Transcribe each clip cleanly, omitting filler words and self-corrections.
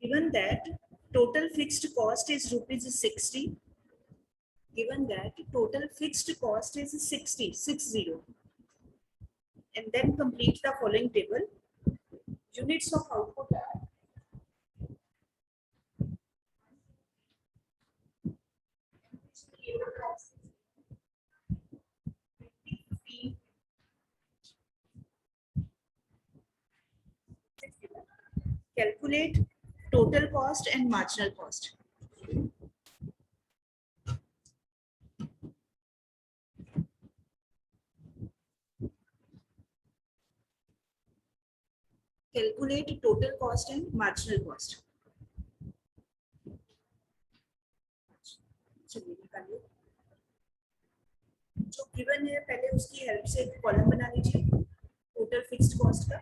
Given that total fixed cost is rupees 60, given that total fixed cost is 60, and then complete the following table. Units of output are calculate total cost and marginal cost. Calculate total cost and marginal cost. चलिए निकालिए जो given है पहले उसकी help से एक column बना लीजिए टोटल फिक्स्ड कॉस्ट का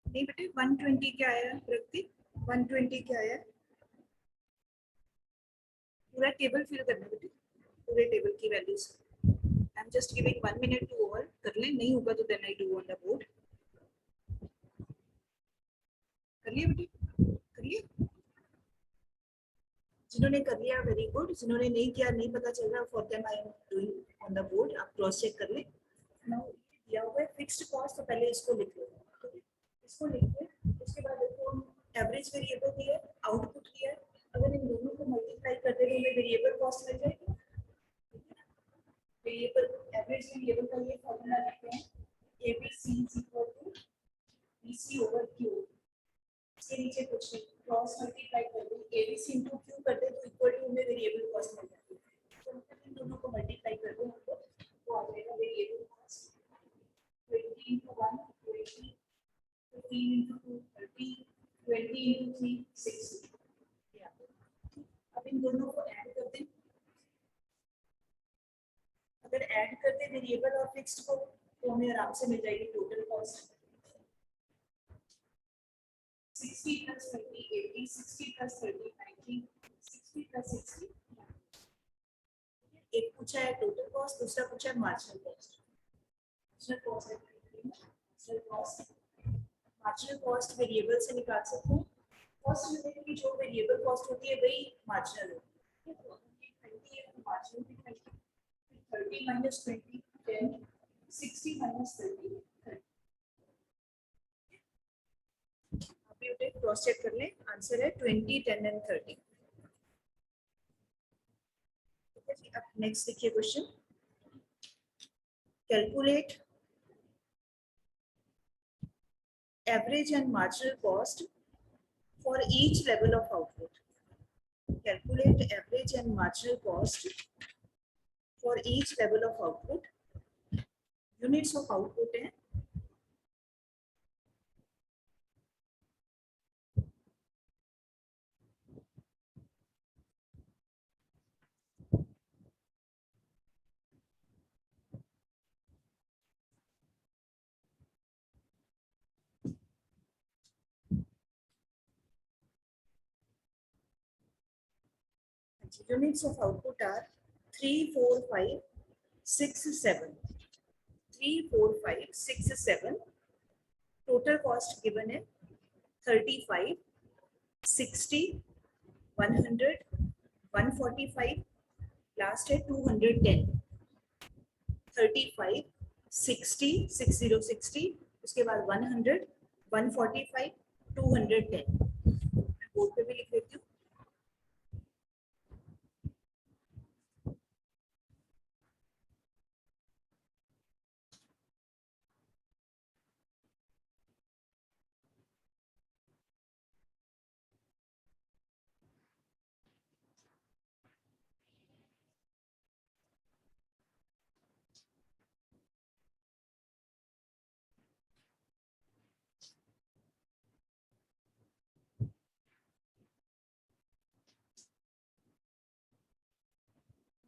नहीं बेटे 120 क्या आया प्रगति 120 क्या आया पूरा टेबल फिल करना बेटे पूरे टेबल की values I am just giving 1 minute to all कर ले नहीं होगा तो then I do on the board कर लिया बेटे कर लिया जिन्होंने कर लिया वेरी गुड जिन्होंने नहीं किया नहीं पता चल रहा for them I am doing on the board आप क्रॉस चेक कर ले नाउ दिया हुआ है फिक्स्ड कॉस्ट तो पहले इसको लिख लो ठीक है इसको लिख के उसके बाद देखो एवरेज वेरिएबल दिया है आउटपुट दिया है अगर इन दोनों को मल्टीप्लाई कर दे तो हमें वेरिएबल कॉस्ट मिल जाएगी वेरिएबल एवरेज वेरिएबल का ये फॉर्मूला लिखते हैं ABC is equal to BC over Q इसके नीचे कुछ नहीं क्रॉस मल्टीप्लाई कर दो एबीसी इनटू क्यू कर दे तो इक्वल टू में वेरिएबल कॉस्ट मिल जाती है तो मतलब इन दोनों को मल्टीप्लाई कर दो हमको तो आ जाएगा variable cost 20 into 1 20 15 into 2 30 20 into 3 60 अब इन दोनों को ऐड कर दें अगर ऐड कर दे वेरिएबल और फिक्स्ड को तो हमें आराम से मिल जाएगी total cost 60 plus 20 80 60 plus 30 90 60 plus 60 एक पूछा है टोटल कॉस्ट दूसरा पूछा है marginal cost marginal cost variable से निकाल सकते हैं कॉस्ट रिलेटेड की जो वेरिएबल कॉस्ट होती है वही मार्जिनल होती है तो 20 है तो मार्जिनल भी 30 minus 20 10 60 minus 30 30 क्रॉस चेक कर लें आंसर है 20 10 एंड 30 अब नेक्स्ट देखिए question calculate average and marginal cost for each level of output calculate average and marginal cost for each level of output units of output है units of output are 3 4 5 6 7 3 4 5 6 7 total cost given है 35 60 100 145 last है 210 35 60 60 60 उसके बाद 100 145 210 मैं board पे भी लिख देती हूँ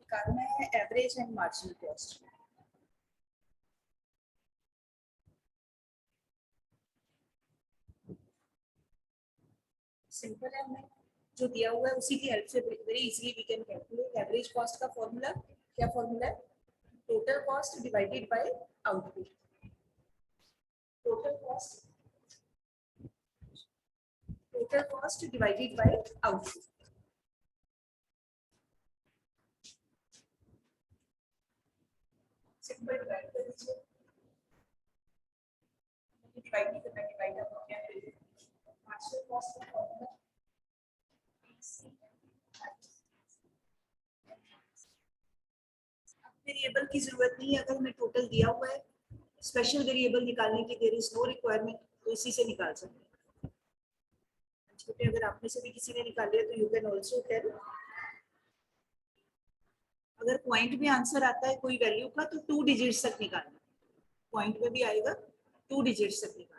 निकालना है average and marginal cost. Simple है, हमें जो दिया हुआ है उसी की हेल्प से very easily we can calculate average cost का फॉर्मूला। क्या फॉर्मूला है? Total cost divided by output. Total cost divided by output. Simple divide कर दीजिए, डिवाइड नहीं करना, डिवाइड आप क्या करेंगे, मार्जिनल कॉस्ट का फॉर्मूला वेरिएबल की जरूरत नहीं है, अगर हमें टोटल दिया हुआ है, स्पेशल वेरिएबल निकालने की देयर इज नो रिक्वायरमेंट, तो इसी से निकाल सकते हैं। छोटे अगर आप में से भी किसी ने निकाल लिया तो यू कैन आल्सो टेल। अगर पॉइंट में आंसर आता है कोई वैल्यू का तो 2 डिजिट्स तक निकालना, पॉइंट में भी आएगा 2 डिजिट्स तक निकालना।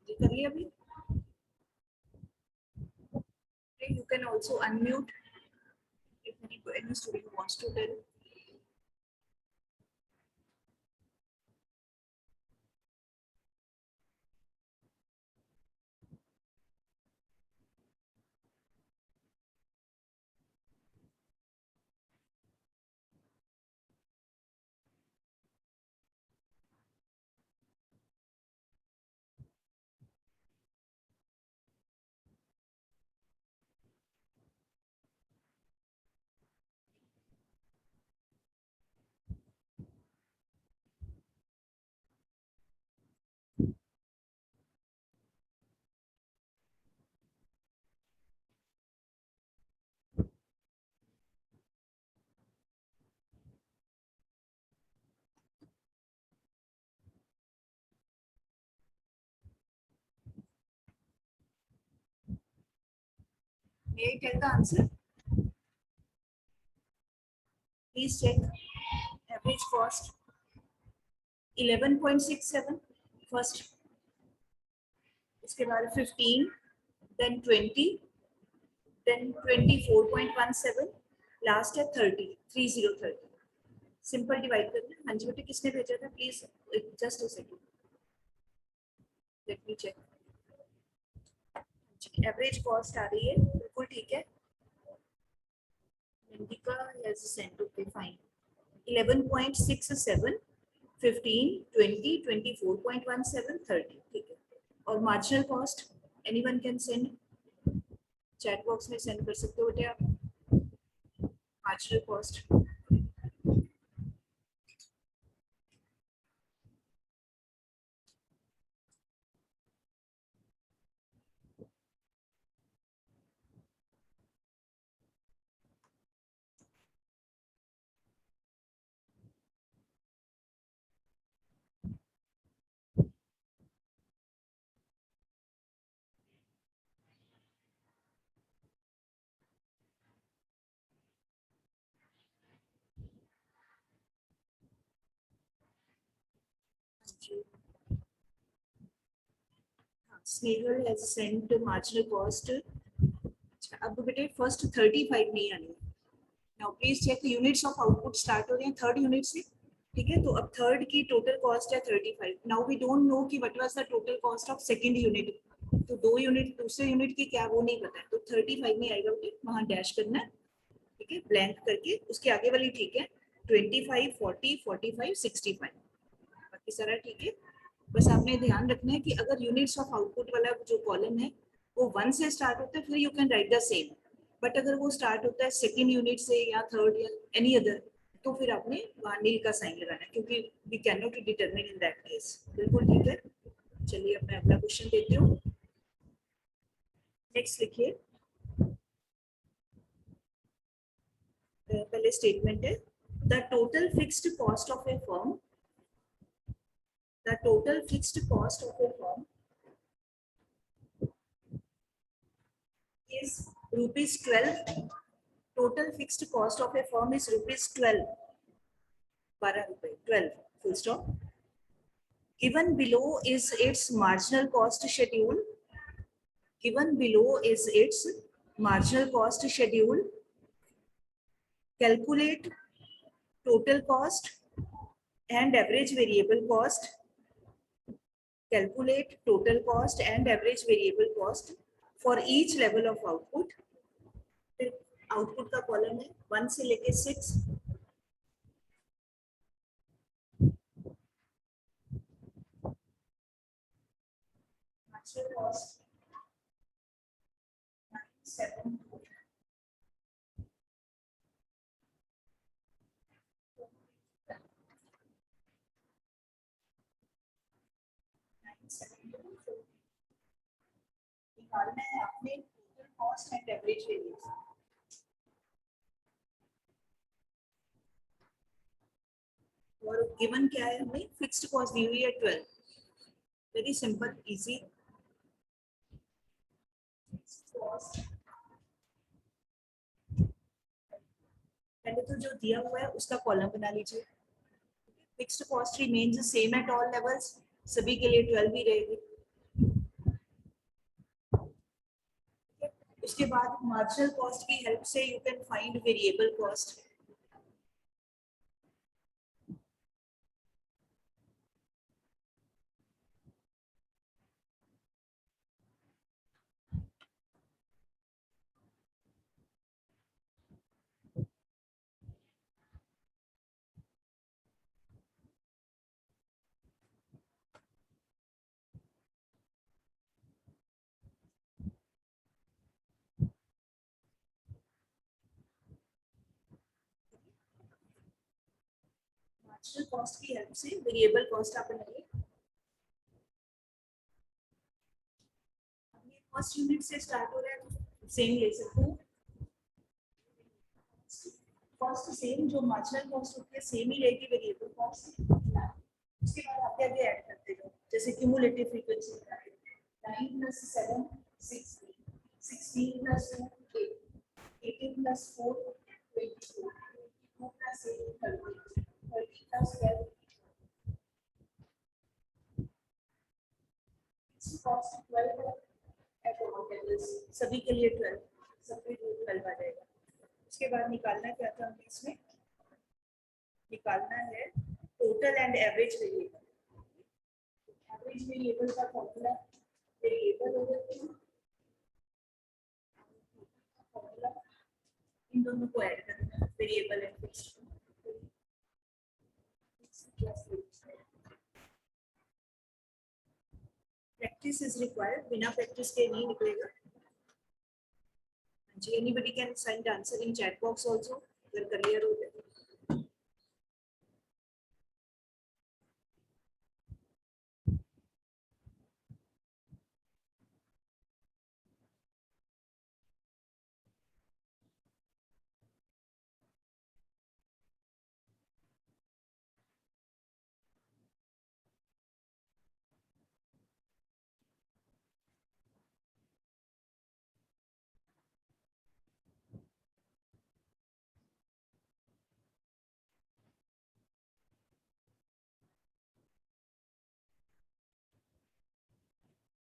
ये कर लिया अभी? You can also unmute if any student wants to tell. May I tell the answer? Please check. Average cost 11.67 first, इसके बाद 15, then 20, then 24.17, लास्ट है 30, 3030। सिंपल डिवाइड करना है। हाँ जी बेटे, किसने भेजा था? Please just a second, let me check. Average cost आ रही है, बिल्कुल ठीक है। Indica has sent, okay fine, 11.67, 15, 20, 24.17, 30, ठीक है। और marginal cost anyone can send, chat box में सेंड कर सकते हो बेटे आप marginal cost. Snehal has sent marginal cost. अच्छा, अब बेटे फर्स्ट 35 नहीं आनी है। Now please check, units of output start हो रहे हैं थर्ड यूनिट से, ठीक है। तो अब थर्ड की टोटल कॉस्ट है 35। नाउ वी डोंट नो कि what was the total cost of second unit, तो 2 यूनिट दूसरे यूनिट की क्या वो नहीं पता है, तो 35 नहीं आएगा बेटे, वहां डैश करना है, ठीक है, ब्लैंक करके। उसके आगे वाली ठीक है, 25, 40, 45, 65, बाकी सारा ठीक है। बस आपने ध्यान रखना है कि अगर यूनिट्स ऑफ आउटपुट वाला जो कॉलम है वो 1 से स्टार्ट होता है, फिर you can write the same. But अगर वो स्टार्ट होता है सेकंड यूनिट से या थर्ड या एनी अदर, तो फिर आपने वहां नील का साइन लगाना है, क्योंकि we can not determine in that case. बिल्कुल ठीक है। चलिए अब मैं अगला क्वेश्चन देती हूँ। नेक्स्ट लिखिए, पहले स्टेटमेंट है the total fixed cost of A firm, the total fixed cost of a firm is rupees 12. Total fixed cost of a firm is rupees 12. 12 रुपए 12 full stop. Given below is its marginal cost schedule. Given below is its marginal cost schedule. Calculate total cost and average variable cost. Calculate total cost and average variable cost for each level of output. फिर output का column है 1 से लेके 6. Actual cost 7. निकालना है आपने total cost and average variation. और given क्या है, हमें फिक्स्ड कॉस्ट दी हुई है 12. Very simple easy. पहले तो जो दिया हुआ है उसका कॉलम बना लीजिए. Fixed cost remains same at all levels, सभी के लिए 12 ही रहेगी. उसके बाद मार्जिनल कॉस्ट की हेल्प से you can find variable cost. Marginal cost की हेल्प से वेरिएबल कॉस्ट आप बनाइए. फर्स्ट यूनिट से स्टार्ट हो रहा है, सेम ले सकते हो. फर्स्ट सेम जो मार्जिनल कॉस्ट होती है सेम ही रहेगी वेरिएबल कॉस्ट. उसके बाद आगे आगे ऐड करते जाओ, जैसे क्यूमुलेटिव फ्रीक्वेंसी 9 + 7 16, 16 + 2 8, 18 + 4 24, 22 + 8 30, 30 + 12 कॉस्ट 12 है. सभी के लिए 12, सबके लिए 12 आ जाएगा. उसके बाद निकालना क्या था हमें, इसमें निकालना है total and average variable. Average variable का formula variable over Q, formula इन दोनों को ऐड करना, variable and fixed. Practice is required, बिना प्रैक्टिस के नहीं निकलेगा. Anybody can send answer in chat box also. Your career हो गया.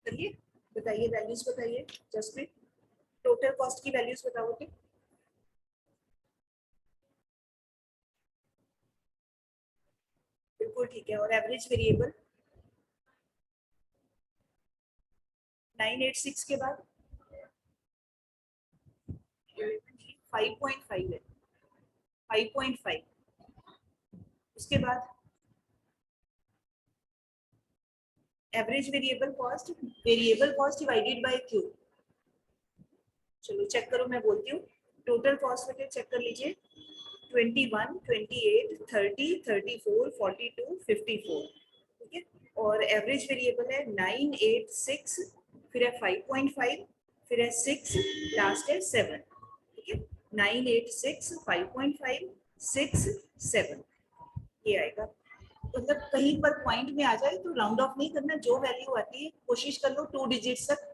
करिए, बताइए वैल्यूज बताइए. जस्ट टोटल कॉस्ट की वैल्यूज बताओगे. बिल्कुल ठीक है. और एवरेज वेरिएबल 986 के बाद 5.5 है, 5.5. उसके बाद average variable cost divided bye Q. चलो चेक करो, मैं बोलती हूँ. टोटल कॉस्ट में चेक कर लीजिए. 21, 28, 30, 34, 42, 54. ठीक है. और एवरेज वेरिएबल है 986, फिर है 5.5, फिर है 6, लास्ट है 7, ठीक है। 9, 8, 6, 5.5, 6, 7 ये आएगा। मतलब कहीं पर पॉइंट में आ जाए तो राउंड ऑफ नहीं करना, जो वैल्यू आती है कोशिश कर लो 2 डिजिट्स तक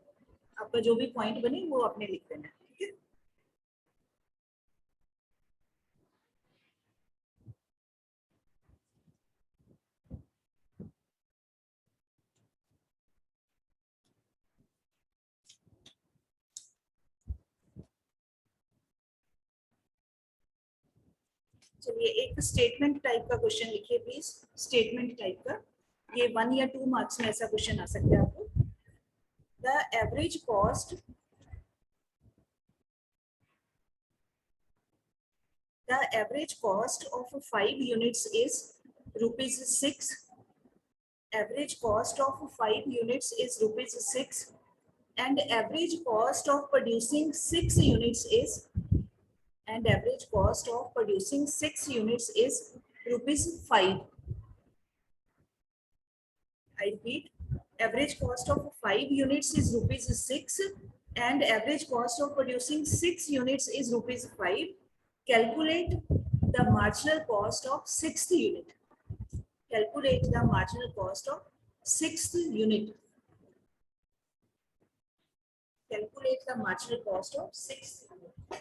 आपका जो भी पॉइंट बने वो आपने लिख देना है, ठीक है। चलिए एक स्टेटमेंट टाइप का क्वेश्चन लिखिए प्लीज, स्टेटमेंट टाइप का। ये 1 या 2 मार्क्स में ऐसा क्वेश्चन आ सकता है आपको। The average cost, the average cost of 5 units is rupees 6. Average cost of 5 units is rupees 6, and average cost of producing 6 units is, and average cost of producing 6 units is rupees 5. I repeat, average cost of 5 units is rupees 6, and average cost of producing 6 units is rupees 5. Calculate the marginal cost of 6th unit. Calculate the marginal cost of 6th unit. Calculate the marginal cost of 6th unit.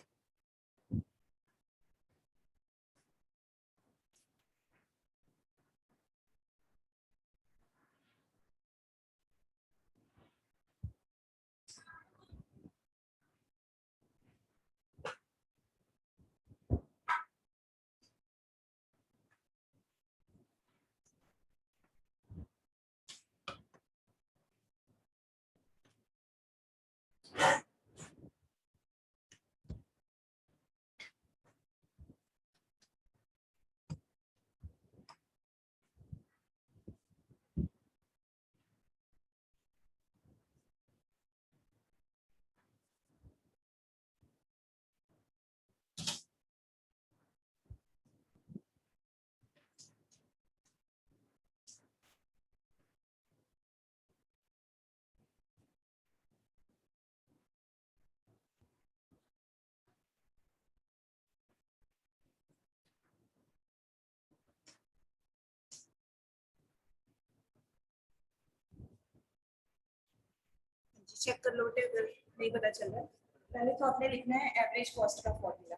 Check कर लो बेटे अगर नहीं पता चल रहा है। पहले तो आपने लिखना है एवरेज कॉस्ट का फॉर्मूला।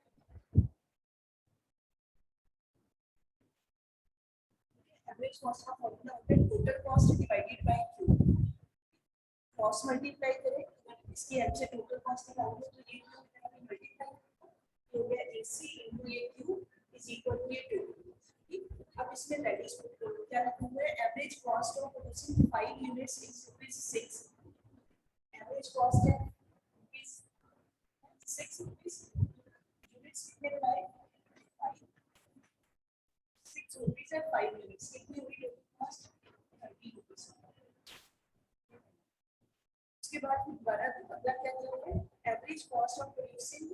एवरेज कॉस्ट का फॉर्मूला होता है total cost divided bye Q. Cost multiply करें, इसकी हेल्प से टोटल कॉस्ट निकालेंगे तो ये मल्टीप्लाई हो गया AC into ये Q is equal to ये 2। अब इसमें वैल्यूज पुट करो, क्या लिखूंगा, average cost of producing 5 units is rupees 6। Average cost है रुपीस 6 रुपीस, यूनिट्स कितने बनाए 5, 6 रुपीस है 5 यूनिट्स, कितनी हुई टोटल कॉस्ट 30 रुपीस। उसके बाद दोबारा अगला क्या करोगे, average cost of producing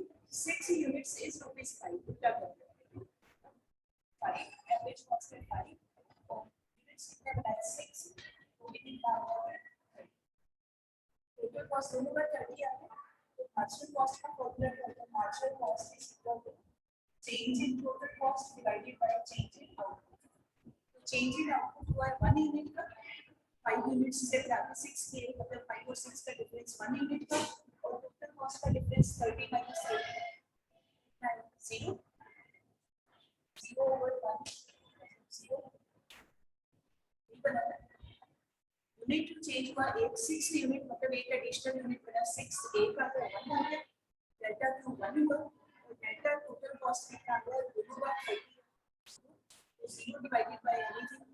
6 units is rupees 5, उल्टा कर दो 5, एवरेज कॉस्ट है 5 और यूनिट्स कितने बनाए 6, तो कितनी बात है टोटल कॉस्ट दोनों बार 30 आ गया। तो मार्जिनल कॉस्ट का फॉर्मूला क्या होता है, marginal cost is equal to change in total cost divided by change in output. तो चेंज इन आउटपुट हुआ है 1 यूनिट का, 5 यूनिट्स से आगे 6 के, मतलब 5 और 6 का डिफरेंस 1 यूनिट का, और टोटल कॉस्ट का डिफरेंस 30 माइनस 30 0 0 ओवर 1 0 बनाना। यूनिट चेंज हुआ एक 6 यूनिट, मतलब एक एडिशनल यूनिट बना 6, एक का तो 1 हो गया, डेल्टा Q 1 हुआ और डेल्टा टोटल कॉस्ट कितना आ गया 2 हुआ 30, तो 0 डिवाइडेड बाय एनीथिंग।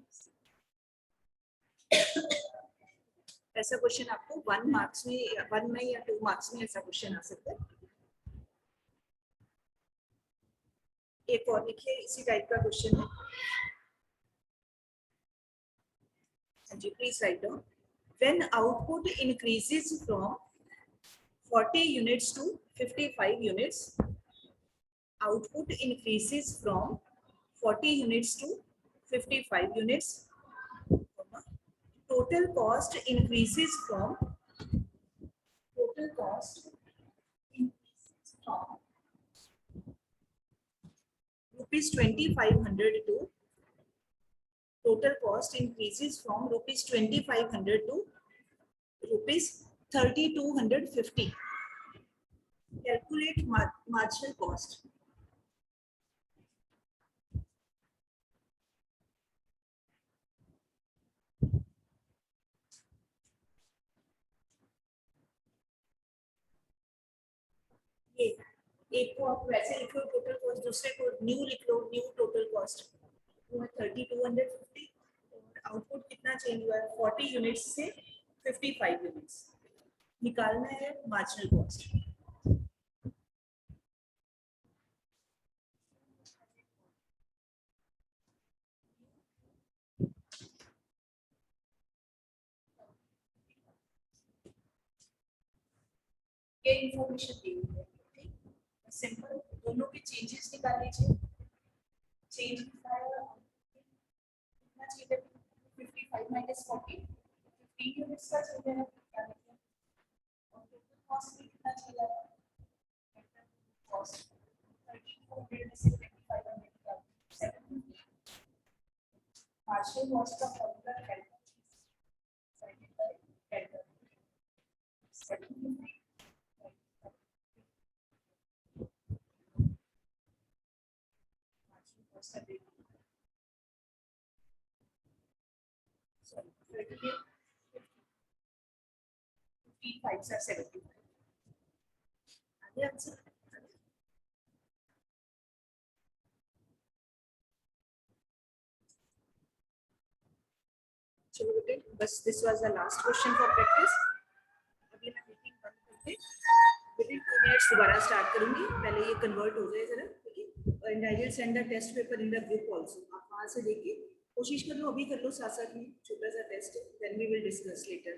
ऐसा क्वेश्चन आपको 1 मार्क्स में, 1 में या 2 मार्क्स में ऐसा क्वेश्चन आ सकता है। एक और लिखिए इसी टाइप का क्वेश्चन है। हाँ जी, please write down. When output increases from 40 units to 55 units, output increases from 40 units to 55 units, total cost increases from, total cost from rupees 2500 to total cost increases from rupees 2500 to rupees 3250. Calculate marginal cost. ये एक को आप वैसे लिखो total cost, दूसरे को new लिख लो, new total cost वो है 3250 और आउटपुट कितना चेंज हुआ है 40 यूनिट्स से 55 यूनिट्स। निकालना है मार्जिनल कॉस्ट। ये इंफॉर्मेशन दी हुई है, ठीक, सिंपल दोनों के चेंजेस निकाल लीजिए। चेंज कितना चाहिए 55 माइनस 40 15 यूनिट्स का चाहिए है और टोटल कॉस्ट भी कितना चाहिए कॉस्ट 3400 में से 2500 का 750 मार्जिनल कॉस्ट का फॉर्मूला कैलकुलेट करें 750 55 are 75. आगे आंसर चलो बेटे, बस this was the last question for practice. अभी मैं मीटिंग बंद करके विदिन 2 मिनट्स दोबारा स्टार्ट करूंगी, पहले ये कन्वर्ट हो जाए जरा, ठीक है। And I will send the test paper in the group also, आप वहां से देखिए, कोशिश कर लो अभी कर लो साथ साथ में, छोटा सा टेस्ट है, then we will discuss letter.